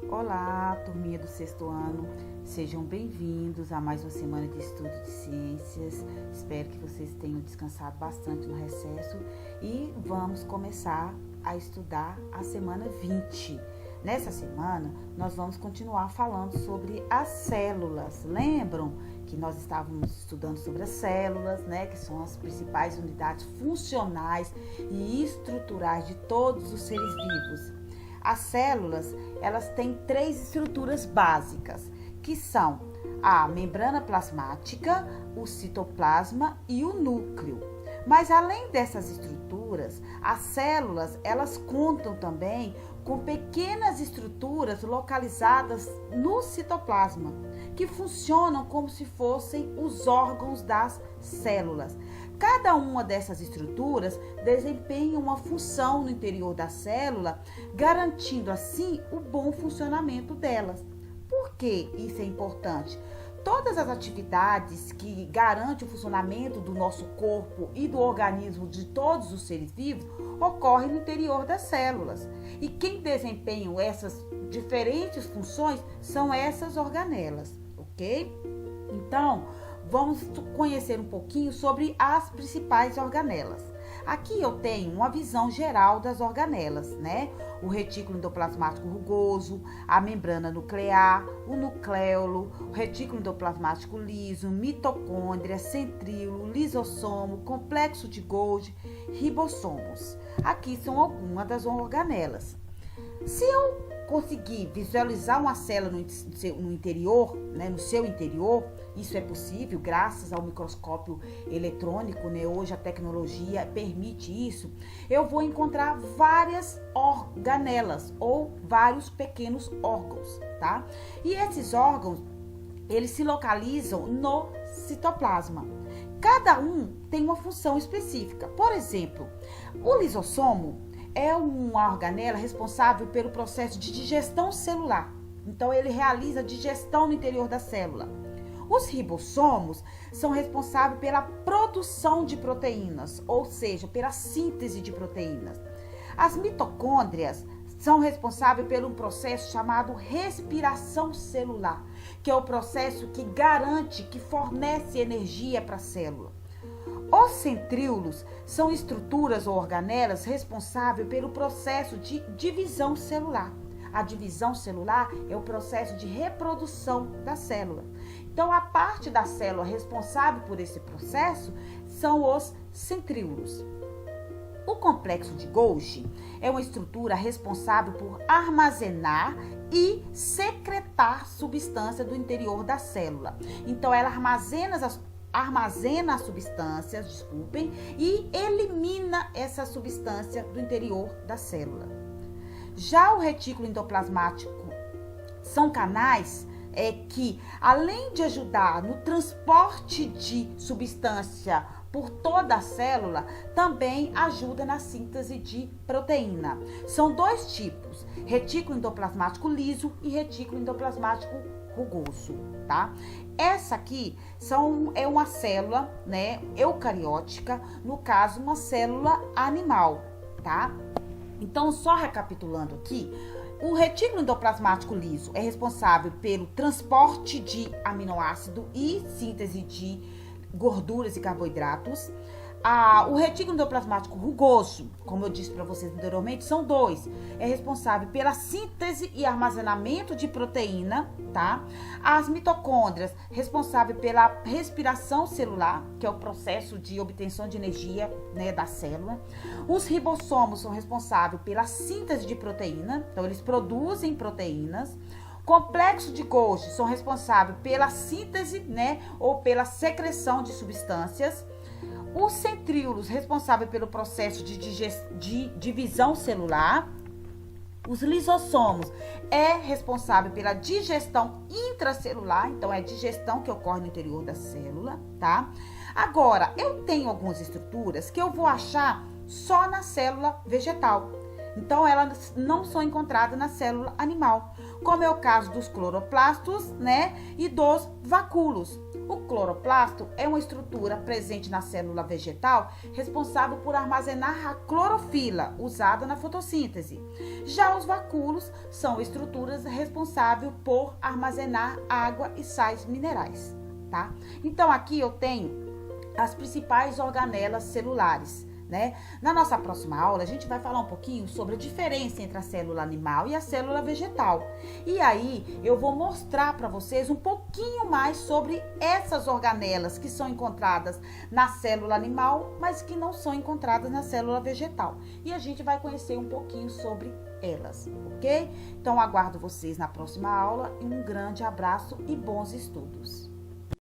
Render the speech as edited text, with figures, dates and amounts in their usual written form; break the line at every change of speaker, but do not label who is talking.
Olá, turminha do sexto ano, sejam bem-vindos a mais uma semana de estudo de ciências. Espero que vocês tenham descansado bastante no recesso e vamos começar a estudar a semana 20. Nessa semana, nós vamos continuar falando sobre as células. Lembram que nós estávamos estudando sobre as células, né? Que são as principais unidades funcionais e estruturais de todos os seres vivos. As células, elas têm três estruturas básicas, que são a membrana plasmática, o citoplasma e o núcleo. Mas além dessas estruturas, as células, elas contam também com pequenas estruturas localizadas no citoplasma, que funcionam como se fossem os órgãos das células. Cada uma dessas estruturas desempenha uma função no interior da célula, garantindo assim o bom funcionamento delas. Por que isso é importante? Todas as atividades que garantem o funcionamento do nosso corpo e do organismo de todos os seres vivos ocorrem no interior das células. E quem desempenha essas diferentes funções são essas organelas, ok? Então, vamos conhecer um pouquinho sobre as principais organelas. Aqui eu tenho uma visão geral das organelas, né? O retículo endoplasmático rugoso, a membrana nuclear, o nucleolo, o retículo endoplasmático liso, mitocôndria, centríolo, lisossomo, complexo de Golgi, ribossomos. Aqui são algumas das organelas. Se eu conseguir visualizar uma célula no interior, né, no seu interior, isso é possível graças ao microscópio eletrônico, né? Hoje a tecnologia permite isso. Eu vou encontrar várias organelas ou vários pequenos órgãos, tá? E esses órgãos, eles se localizam no citoplasma. Cada um tem uma função específica. Por exemplo, o lisossomo é uma organela responsável pelo processo de digestão celular. Então, ele realiza a digestão no interior da célula. Os ribossomos são responsáveis pela produção de proteínas, ou seja, pela síntese de proteínas. As mitocôndrias são responsáveis por um processo chamado respiração celular, que é o processo que garante, que fornece energia para a célula. Os centríolos são estruturas ou organelas responsáveis pelo processo de divisão celular. A divisão celular é o processo de reprodução da célula. Então, a parte da célula responsável por esse processo são os centríolos. O complexo de Golgi é uma estrutura responsável por armazenar e secretar substância do interior da célula. Então, ela armazena as substâncias, e elimina essa substância do interior da célula. Já o retículo endoplasmático são canais que, além de ajudar no transporte de substância por toda a célula, também ajuda na síntese de proteína. São dois tipos, retículo endoplasmático liso e retículo endoplasmático rugoso, tá? Essa aqui é uma célula, né, eucariótica, no caso, uma célula animal, tá? Então, só recapitulando aqui, o retículo endoplasmático liso é responsável pelo transporte de aminoácido e síntese de gorduras e carboidratos. O retículo endoplasmático rugoso, como eu disse para vocês anteriormente, são dois. É responsável pela síntese e armazenamento de proteína, tá? As mitocôndrias, responsável pela respiração celular, que é o processo de obtenção de energia, né, da célula. Os ribossomos são responsáveis pela síntese de proteína, então eles produzem proteínas. Complexo de Golgi são responsáveis pela síntese, né, ou pela secreção de substâncias. Os centríolos, responsáveis pelo processo de divisão celular. Os lisossomos é responsável pela digestão intracelular, então é a digestão que ocorre no interior da célula, tá? Agora, eu tenho algumas estruturas que eu vou achar só na célula vegetal. Então, elas não são encontradas na célula animal, como é o caso dos cloroplastos, né, e dos vacúolos. O cloroplasto é uma estrutura presente na célula vegetal responsável por armazenar a clorofila usada na fotossíntese. Já os vacúolos são estruturas responsáveis por armazenar água e sais minerais, tá? Então aqui eu tenho as principais organelas celulares, né? Na nossa próxima aula, a gente vai falar um pouquinho sobre a diferença entre a célula animal e a célula vegetal. E aí, eu vou mostrar para vocês um pouquinho mais sobre essas organelas que são encontradas na célula animal, mas que não são encontradas na célula vegetal. E a gente vai conhecer um pouquinho sobre elas, ok? Então, aguardo vocês na próxima aula. Um grande abraço e bons estudos!